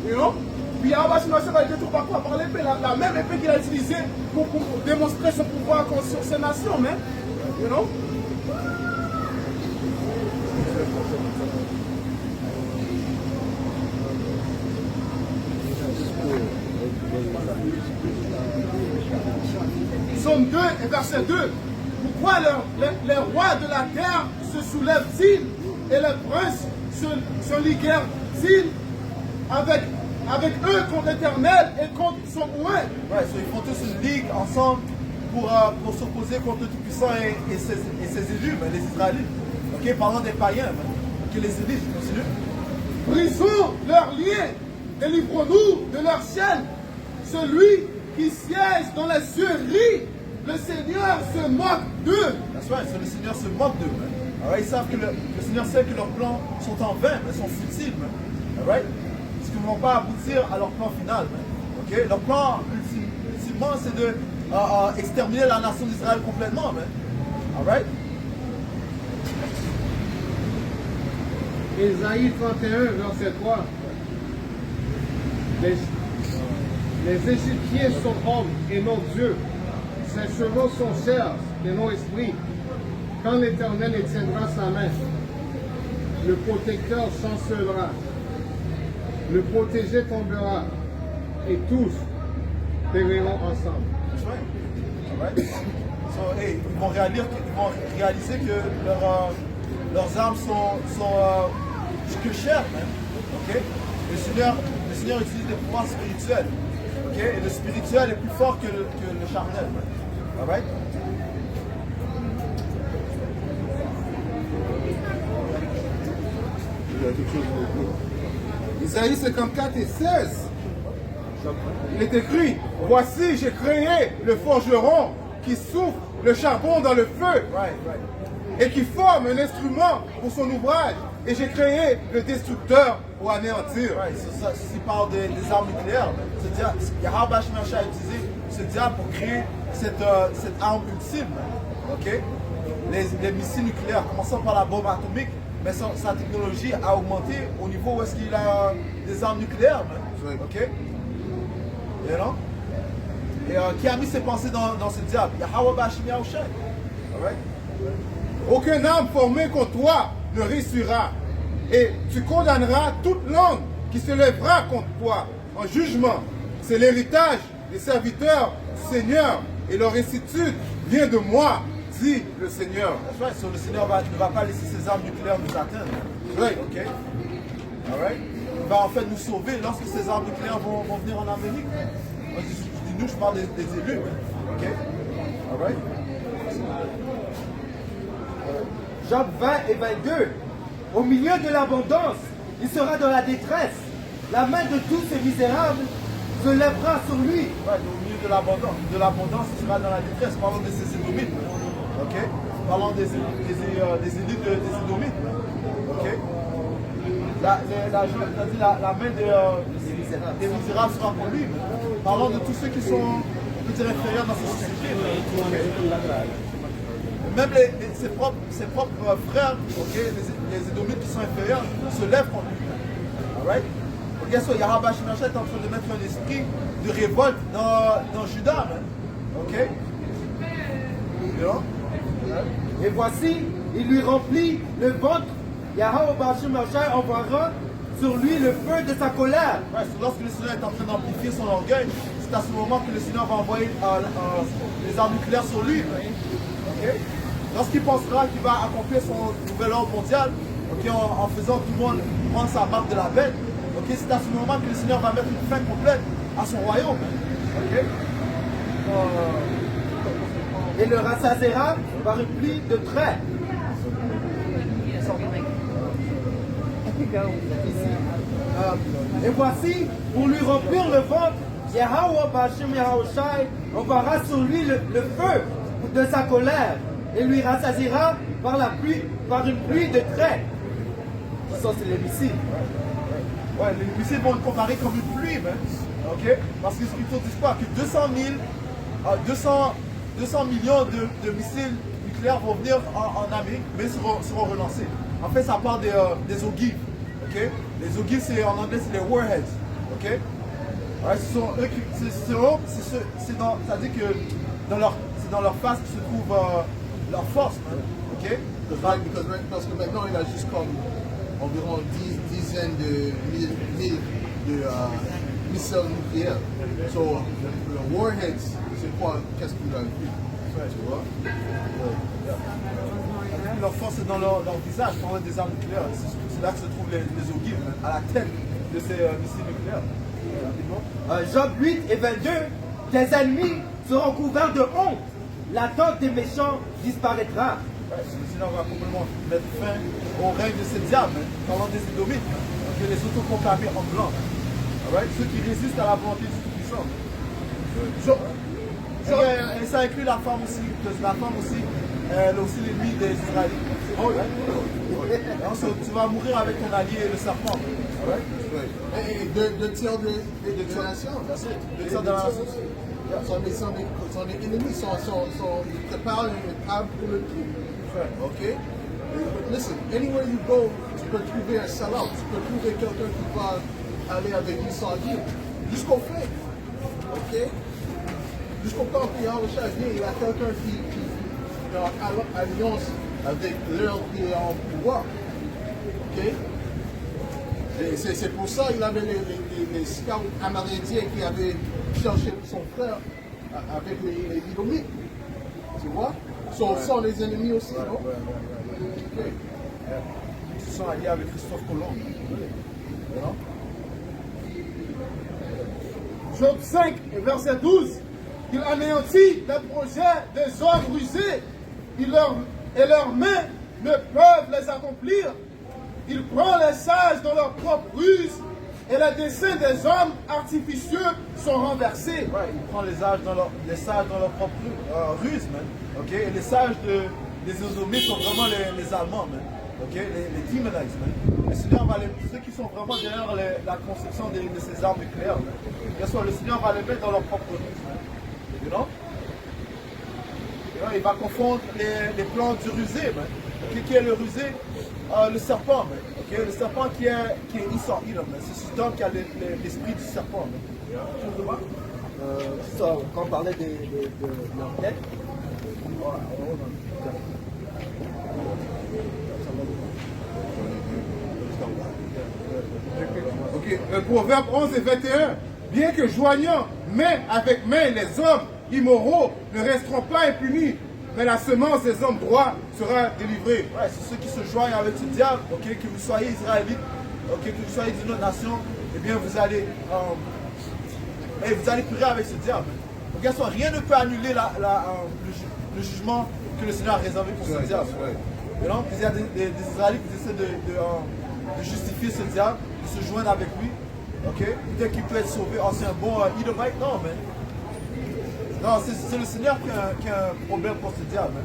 You know? Puis Yahweh Shai va détruire par quoi? Par l'épée, la même épée qu'il a utilisée pour démontrer son pouvoir sur ces nations, même. You know? Psaume 2 et verset 2. Pourquoi les rois de la terre se soulèvent-ils et les princes se liguèrent-ils avec eux contre l'Éternel et contre son oint? Ouais, so ils font tous une ligue ensemble pour s'opposer contre le Tout-Puissant et ses élus, les Israélites. Ok, parlant des païens, ok, les élites, continue. Brisons leurs liens, délivrons-nous de leur chaîne. Celui qui siège dans les cieux rit, le Seigneur se moque d'eux. That's right, so le Seigneur se moque d'eux. Right? Ils savent que le Seigneur sait que leurs plans sont en vain, mais sont futiles. Right? Parce qu'ils ne vont pas aboutir à leur plan final. Okay? Leur plan, ultimement, c'est de exterminer la nation d'Israël complètement. Alright? Ésaïe 31, verset 3. Les Égyptiens sont hommes et non Dieu. Ses chevaux sont chairs et non esprit. Quand l'Éternel étiendra sa main, le protecteur chancelera. Le protégé tombera. Et tous périront ensemble. Alright? So, hey, ils vont réaliser que leurs armes sont que chères, okay? Le Seigneur utilise des pouvoirs spirituels. Okay? Et le spirituel est plus fort que le charnel. Alright? Isaïe 54 et 16. Il est écrit, voici, j'ai créé le forgeron qui souffle le charbon dans le feu et qui forme un instrument pour son ouvrage. Et j'ai créé le destructeur pour anéantir. Ceci parle des armes nucléaires. C'est-à-dire, Yahweh Shemashah a utilisé ce diable pour créer cette arme ultime. Ok? Les missiles nucléaires, commençant par la bombe atomique, mais sa technologie a augmenté au niveau où est-ce qu'il a des armes nucléaires. Ok? You know? Et qui a mis ses pensées dans ce diable? Yahweh Shemashah. Alright? Aucune arme formée contre toi ne réussira. Et tu condamneras toute langue qui se lèvera contre toi en jugement. C'est l'héritage des serviteurs du Seigneur et leur restitution vient de moi, dit le Seigneur. That's right. So le Seigneur ne va pas laisser ses armes nucléaires nous atteindre. Right. Ok? Alright? Il va en fait nous sauver lorsque ces armes nucléaires vont venir en Amérique. Moi, je dis nous, je parle des élus. Ok? Alright? Job 20 et 22. Au milieu de l'abondance, il sera dans la détresse. La main de tous ces misérables se lèvera sur lui. Ouais, au milieu de l'abondance, il sera dans la détresse. Parlons de ces édomites. Ok? Parlons des élites des édomites. Ok? La main des misérables sera pour lui. Parlons de tous ceux qui sont, on peut dire, inférieurs dans cette société. Okay? Même ses propres frères, okay, les édomites qui sont inférieurs, se lèvent contre lui. Alright? Regarde ça, Yahweh Shemashah est en train de mettre un esprit de révolte dans Juda. Ok? You know? Et voici, il lui remplit le ventre. Yahweh Shemashah envoiera sur lui le feu de sa colère. Ouais, lorsque le Seigneur est en train d'amplifier son orgueil, c'est à ce moment que le Seigneur va envoyer les armes nucléaires sur lui. Okay? Lorsqu'il pensera qu'il va accomplir son nouvel ordre mondial, okay, en faisant tout le monde prendre sa marque de la bête, okay, c'est à ce moment que le Seigneur va mettre une fin complète à son royaume. Okay? Et le rassasiera par une pluie de traits. Et voici, pour lui remplir le ventre, Yahweh Bashem Yahushai enverra sur lui le feu de sa colère et lui rassasiera par une pluie de traits. Ça, c'est les missiles. Ouais, les missiles vont le comparer comme une pluie, man. Ok? Parce que les Scriptures disent quoi? Que 200 millions de missiles nucléaires vont venir en Amérique, mais seront relancés. En fait, ça parle des ogives. Okay? Les ogives, en anglais, c'est les warheads. Okay? Ouais, ce sont eux qui. Ça dit que c'est dans leur face que se trouve leur force. Okay? Parce que maintenant, il a juste comme environ dizaines de mille de missiles nucléaires. So, le warheads, c'est quoi? Qu'est-ce qu'il a vu? Tu vois? Leur force est dans leur visage, pendant des armes nucléaires. C'est là que se trouvent les ogives, à la tête de ces missiles nucléaires. Job 8 et 22. Tes ennemis seront couverts de honte. La tente des méchants disparaîtra. Ouais, le Seigneur va complètement mettre fin au règne de ces diables, parlant des édomites, que les autoproclamés en blanc. Right? Ceux qui résistent à la volonté du Tout-Puissant. Et ça inclut la femme aussi, parce que la femme aussi, elle est aussi l'ennemi des Israélites. Oh, right? Donc, tu vas mourir avec ton allié, le serpent. Right? Et deux tiers des nations. Deux tiers de la nation. Son ennemi, ils préparent une table pour le tout. Ok? Listen, anywhere you go, tu peux trouver un salope, tu peux trouver quelqu'un qui va aller avec une sardine. Jusqu'au fait. Ok? Jusqu'au temps que Yahweh vient, il y a quelqu'un qui est en alliance avec l'heure qui est en pouvoir. Ok? Et c'est pour ça qu'il avait les scouts amérindiens qui avaient cherché son frère avec les Idomites. Tu vois? Ce sont les ennemis aussi, non? Okay. Ils sont alliés avec Christophe Colomb. Job 5, verset 12. Il anéantit les projets des hommes rusés et leurs mains ne peuvent les accomplir. Il prend les sages dans leur propre ruse et les desseins des hommes artificieux sont renversés. Ouais, il prend les sages dans leur propre ruse, man. Ok? Et les sages des Édomites sont vraiment les Allemands, man. Ok? Les Demonites, man. Le Seigneur va ceux qui sont vraiment derrière la conception de ces armes nucléaires, man. Bien sûr, le Seigneur va les mettre dans leur propre ruse, man. You know? Il va confondre les plans du rusé, man. Okay? Qui est le rusé? Le serpent, man. Okay? Le serpent qui est Esau Edom, man. C'est cet homme qui a l'esprit du serpent, man. Tu veux voir? Ça, quand on parlait de leur tête, Ok, Proverbe 11 et 21. Bien que joignant main avec main les hommes immoraux ne resteront pas impunis, mais la semence des hommes droits sera délivrée. Ouais, c'est ceux qui se joignent avec ce diable, ok, que vous soyez israélites, ok, que vous soyez d'une autre nation, eh bien vous allez périr avec ce diable. Donc, bien sûr, rien ne peut annuler le jugement que le Seigneur a réservé pour ce diable. Et donc, il y a des Israélites qui essaient de justifier ce diable, de se joindre avec lui, ok, peut-être qu'il peut être sauvé. Oh, c'est un bon Edomite, non, man. Non, c'est le Seigneur qui a un problème pour ce diable, man.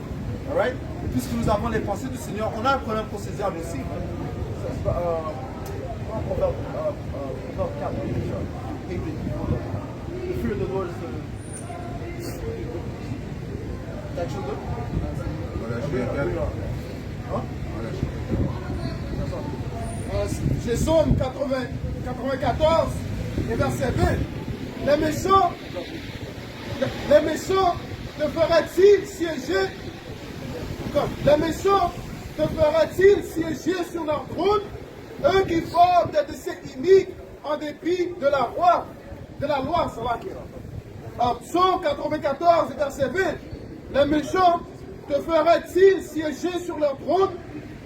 Alright? Et puisque nous avons les pensées du Seigneur, on a un problème pour ce diable aussi, man. C'est pas Proverbe 4, the fear of the Lord is the... T'as quelque chose d'autre? Voilà, je vais regarder. Hein? C'est Psaume 94 et verset 20. Les méchants te fera-t-il siéger les méchants te fera-t-il siéger sur leur trône, eux qui forment des desseins iniques en dépit de la loi, ça va qui Psaume 94 verset 20. Les méchants te fera-t-il siéger sur leur trône,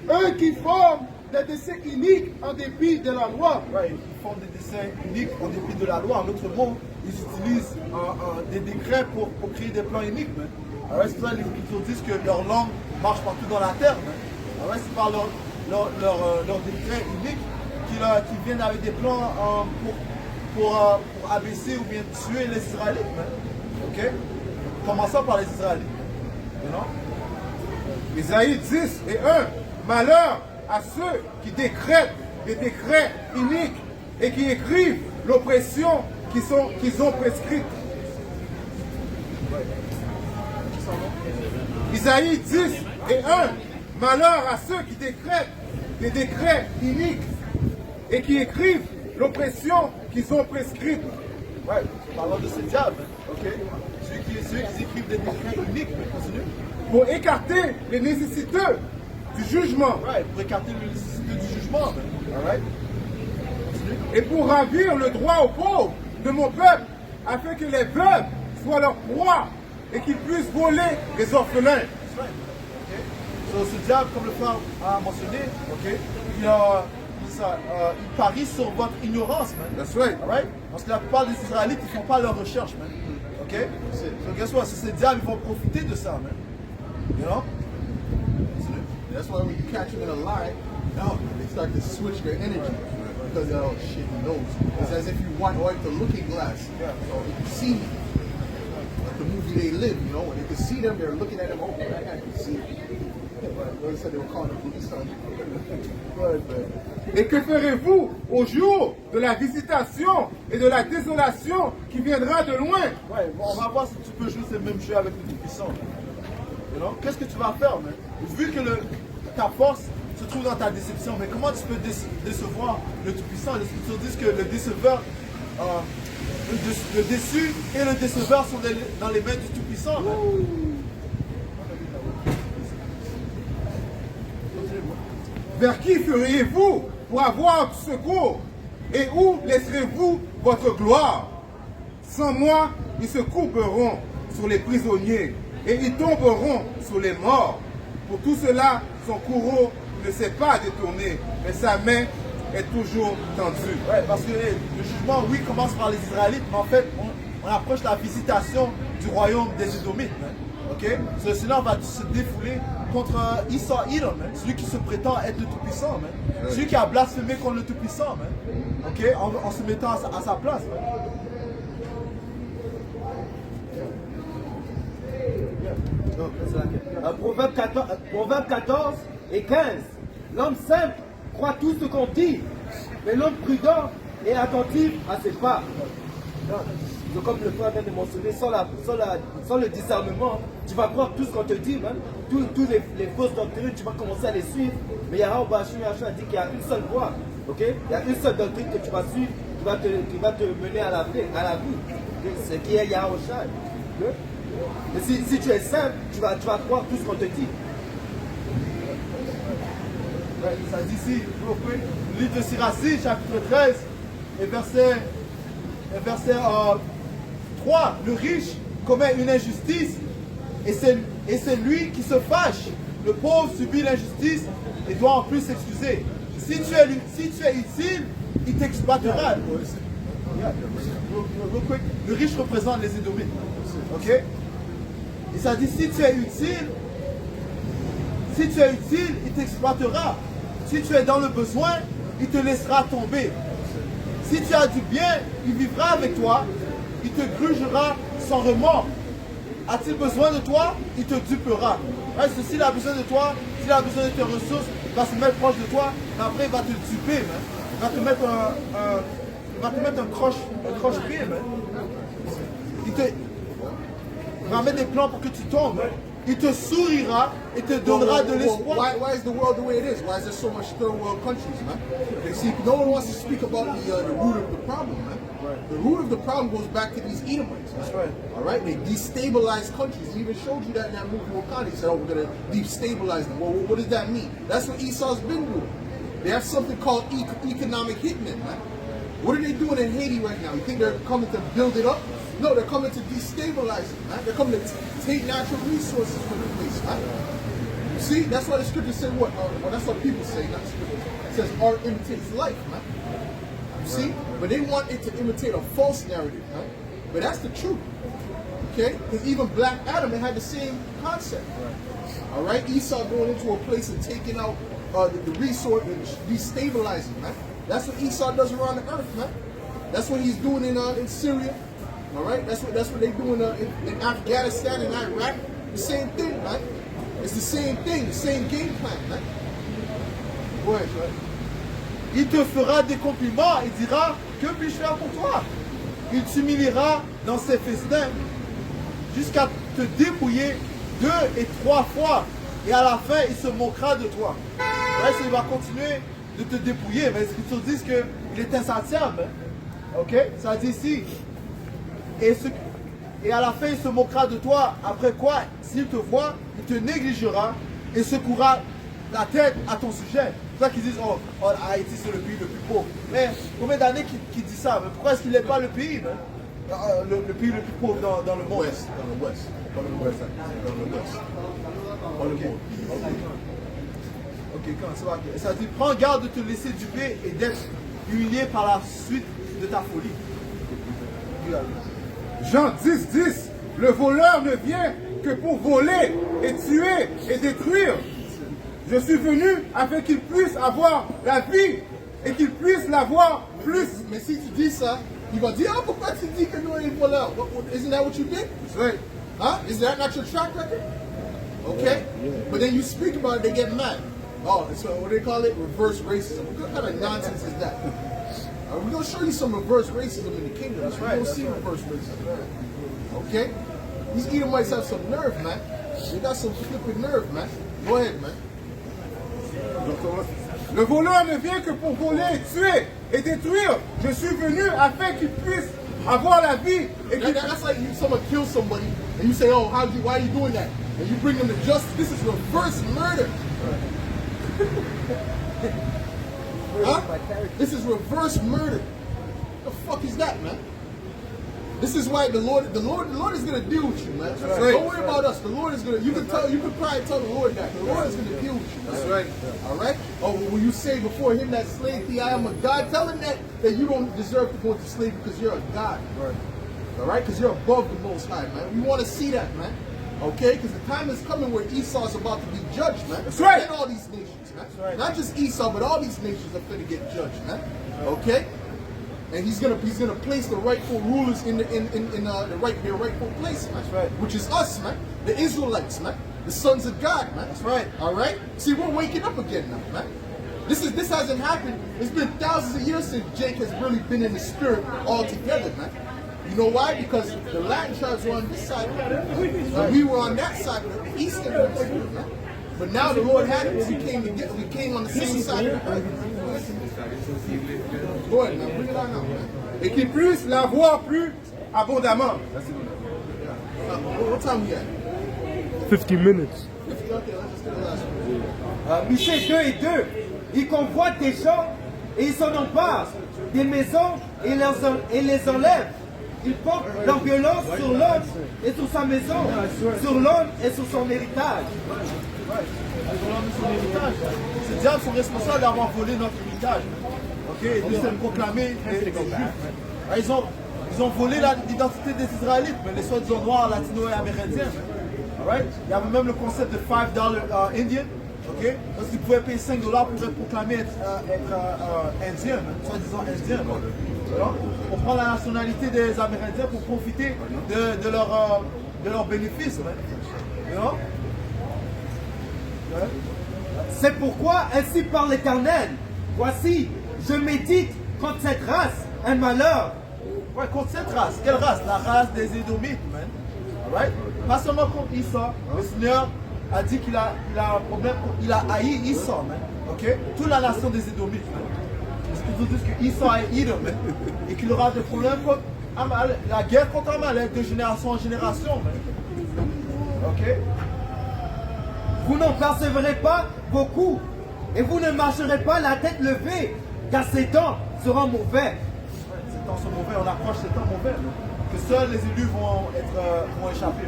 eux qui forment des desseins iniques en dépit de la loi. Ouais, ils font des desseins uniques en dépit de la loi. En d'autres mots, ils utilisent des décrets pour créer des plans uniques. Alors, c'est pour ça que les Écritures disent que leur langue marche partout dans la terre. Alors, c'est par leurs décrets uniques qui viennent avec des plans pour abaisser ou bien tuer les Israélites. Ok? Commençons par les Israélites. You know? Isaïe 10 et 1. Malheur à ceux qui décrètent des décrets iniques et qui écrivent l'oppression qu'ils ont prescrite. Isaïe 10 et 1. Malheur à ceux qui décrètent des décrets iniques et qui écrivent l'oppression qu'ils ont prescrite. Ouais, parlons de ce diable. Ok? Ceux qui écrivent des décrets uniques, mais continue. Pour écarter les nécessiteux du jugement. Ouais, pour écarter le nécessité du jugement. Alright? Et pour ravir le droit aux pauvres de mon peuple, afin que les veuves soient leur proie et qu'ils puissent voler les orphelins. That's right. Okay? So, ce diable, comme le frère a mentionné, ok, il parie sur votre ignorance, man. That's right. Alright? Parce que la plupart des Israélites, ils ne font pas leur recherche, man. Ok? So, guess what? C'est ces diables, ils vont profiter de ça, man. You know? That's why when you catch them in a lie, now they start to switch their energy because oh shit, he knows. It's as if you want like the looking glass, so you can see me. Like the movie They Live, you know, when they can see them, they're looking at them. Oh, that guy can see me. They said they were calling the police on you. Et que ferez-vous au jour de la visitation et de la désolation qui viendra de loin? Ouais, bon, on va voir si tu peux jouer ce même jeu avec le Tout-Puissant. You know? Qu'est-ce que tu vas faire, man? Vu que ta force se trouve dans ta déception, mais comment tu peux décevoir le Tout-Puissant? Les Écritures disent que le déceveur, le déçu et le déceveur sont dans les mains du Tout-Puissant. Vers qui feriez-vous pour avoir du secours? Et où laisserez-vous votre gloire? Sans moi, ils se couperont sur les prisonniers et ils tomberont sur les morts. Pour tout cela, son courroux ne s'est pas détourné, mais sa main est toujours tendue. Ouais, parce que le jugement, oui, commence par les Israélites, mais en fait, on approche la visitation du royaume des Édomites. Ok? Sinon, on va se défouler contre Esau Edom, man. Celui qui se prétend être le Tout-Puissant, man. Celui qui a blasphémé contre le Tout-Puissant, man. Ok? En se mettant à sa place, man. Proverbe 14 et 15. L'homme simple croit tout ce qu'on dit, mais l'homme prudent est attentif à ses pas. Comme le frère vient de mentionner, sans le discernement, tu vas croire tout ce qu'on te dit, man. Tous les fausses doctrines, tu vas commencer à les suivre. Mais Yahweh Bashim Yahshua dit qu'il y a une seule voie. Okay? Il y a une seule doctrine que tu vas suivre qui va te mener à la vie. C'est qui est Yahweh Shai. Mais si tu es simple, tu vas croire tout ce qu'on te dit. Ouais, ça dit ici, livre de Siracide, chapitre 13, et verset 3. Le riche commet une injustice et c'est lui qui se fâche. Le pauvre subit l'injustice et doit en plus s'excuser. Si tu es utile, il t'exploitera. Real quick, le riche représente les Édomites. Ok? Et ça dit, si tu es utile, il t'exploitera. Si tu es dans le besoin, il te laissera tomber. Si tu as du bien, il vivra avec toi. Il te grugera sans remords. A-t-il besoin de toi? Il te dupera. Ouais, s'il a besoin de toi, s'il a besoin de tes ressources, il va se mettre proche de toi, mais après il va te duper, man. Il va te mettre un croche-pied, man. Il va mettre des plans pour que tu tombes. Il te sourira et te donnera de l'espoir. Why is the world the way it is? Why is there so much third world countries, man? You see, no one wants to speak about the root of the problem, man. Right. The root of the problem goes back to these Edomites. That's right. All right, they destabilized countries. He even showed you that in that movie Wakanda. He said, "Oh, we're going to destabilize them." Well, what does that mean? That's what Esau's been doing. They have something called economic hitmen, man. What are they doing in Haiti right now? You think they're coming to build it up? No, they're coming to destabilize it, man. They're coming to take natural resources from the place, man. You see, that's why the scriptures say what? Well, that's what people say, not scripture. It says art imitates life, man. You see? But they want it to imitate a false narrative, man. But that's the truth. Okay? Because even Black Adam, they had the same concept. All right? Esau going into a place and taking out the resource and destabilizing, man. That's what Esau does around the earth, man. That's what he's doing in Syria. All right, that's what they're doing in Afghanistan and Iraq. The same thing, man. It's the same thing, the same game plan, man. Ouais. Il te fera des compliments et dira, que puis-je faire pour toi? Il t'humiliera dans ses festins jusqu'à te dépouiller 2 et 3 fois. Et à la fin, il se moquera de toi. Ouais, il va continuer de te dépouiller. Mais les Écritures disent qu'il est insatiable. Ok? Ça dit ici. Et à la fin, il se moquera de toi. Après quoi, s'il te voit, il te négligera et secouera la tête à ton sujet. C'est pour ça qu'ils disent, oh, Haïti, c'est le pays le plus pauvre. Mais combien d'années qu'il dit ça? Mais pourquoi est-ce qu'il n'est pas le pays, le pays le plus pauvre dans le monde? West, dans le West. Dans le West. Dans le monde. Ok, quand ça va. Ça dit, prends garde de te laisser duper et d'être humilié par la suite de ta folie. Jean 10, 10. Le voleur ne vient que pour voler et tuer et détruire. Je suis venu afin qu'il puisse avoir la vie et qu'il puisse l'avoir plus. Mais si tu dis ça, il va dire, ah, pourquoi tu dis que nous, il est voleur? Isn't that what you did? That's right. Huh? Is that not your track record? Okay. But then you speak about it, they get mad. Oh, it's what do they call it? Reverse racism. What kind of nonsense is that? We're going to show you some reverse racism in the kingdom. That's right. You're going to see reverse racism. Okay? These Edomites have some nerve, man. They got some flipping nerve, man. Go ahead, man. Le voleur ne vient que pour voler, tuer et détruire. Je suis venu afin qu'il puisse avoir la vie. Et that's like someone kills somebody and you say, oh, why are you doing that? And you bring them to justice. This is reverse murder. Huh? This is reverse murder. The fuck is that, man? This is why the Lord is gonna deal with you, man. Right. Don't worry about us. The Lord is gonna. You can probably tell the Lord that. The Lord is gonna deal with you. That's right. All right. Oh, when you say before him that slave thee, I am a God. Tell him that you don't deserve to go into slavery because you're a God. Right. All right. Because you're above the Most High, man. We want to see that, man. Okay? Because the time is coming where Esau is about to be judged, man. That's right. And all these nations, man. That's right. Not just Esau, but all these nations are going to get judged, man. Okay? And he's gonna place the rightful rulers in their rightful place, man. That's right. Which is us, man. The Israelites, man. The sons of God, man. That's right. All right. See, we're waking up again now, man. This hasn't happened. It's been thousands of years since Jake has really been in the spirit altogether, man. You know why? Because the Latin tribes were on this side, and we were on that side, the eastern hemisphere, man. But now the Lord had it. We came on the same side of the earth. Go ahead, man. Bring it on now, man. Et qui puisse l'avoir plus abondamment. What time we at? 50 minutes. Okay, let's just get the last one. Michée 2 et 2, ils convoitent des gens et ils s'en emparent des maisons et les enlèvent. Ils portent leur violence sur l'homme et sur sa maison, sur l'homme et sur son héritage. Son héritage. Ces diables sont responsables d'avoir volé notre héritage. Ok, et nous sommes proclamés des Juifs. Ils ont volé l'identité des Israélites, mais les soi-disant noirs, latinos et amérindiens. Alright? Il y avait même le concept de $5 Indian. Ok? Parce qu'ils pouvaient payer $5 pour être proclamés être indien, soi-disant indien. On prend la nationalité des Amérindiens pour profiter de leurs bénéfices. You know? C'est pourquoi, ainsi parle l'Éternel, voici, je médite contre cette race un malheur. Ouais, contre cette race. Quelle race? La race des Édomites, man. Alright? Pas seulement contre Esau. Le Seigneur a dit qu'il a un problème, il a haï Esau, man. Ok? Toute la nation des Édomites, man. Parce qu'ils disent que Esau est Edom, man. Et qu'il aura des problèmes contre la guerre contre Amalek de génération en génération, man. Ok? Vous n'en percevrez pas beaucoup, et vous ne marcherez pas la tête levée, car ces temps seront mauvais. Ces temps sont mauvais, on approche ces temps mauvais. Que seuls les élus vont échapper.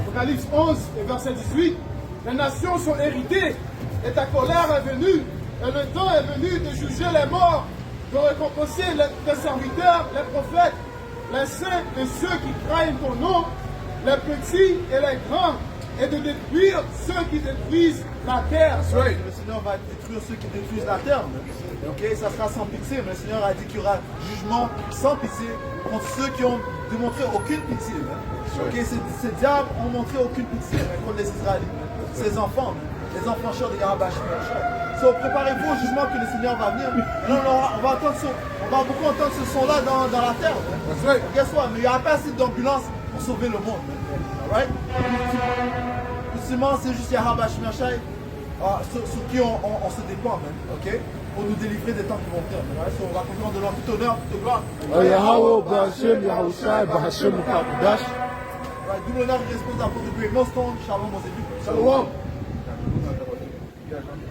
Apocalypse 11 et verset 18. Les nations sont héritées et ta colère est venue. Et le temps est venu de juger les morts, de récompenser tes serviteurs, les prophètes, les saints et ceux qui craignent ton nom, les petits et les grands, et de détruire ceux qui détruisent la terre. Right. Le Seigneur va détruire ceux qui détruisent la terre. Ok, ça sera sans pitié, mais le Seigneur a dit qu'il y aura jugement sans pitié contre ceux qui ont démontré aucune pitié. Ok, ces diables ont montré aucune pitié contre les Israélites, ces enfants, les enfants chers de Yarabashim. So, préparez-vous au jugement que le Seigneur va venir. On va beaucoup entendre ce son-là dans la terre. Guess what? Mais il n'y aura pas assez d'ambulance pour sauver le monde. Right? Ultimement, c'est juste Yarabashim sur qui on se dépend, ok? Pour nous délivrer des temps qui vont venir. Right? So, on va comprendre de leur tout honneur, toute gloire. Right? D'où l'honneur et responsable pour the great millstone. Shalom aux élus. Shalom. Shalom.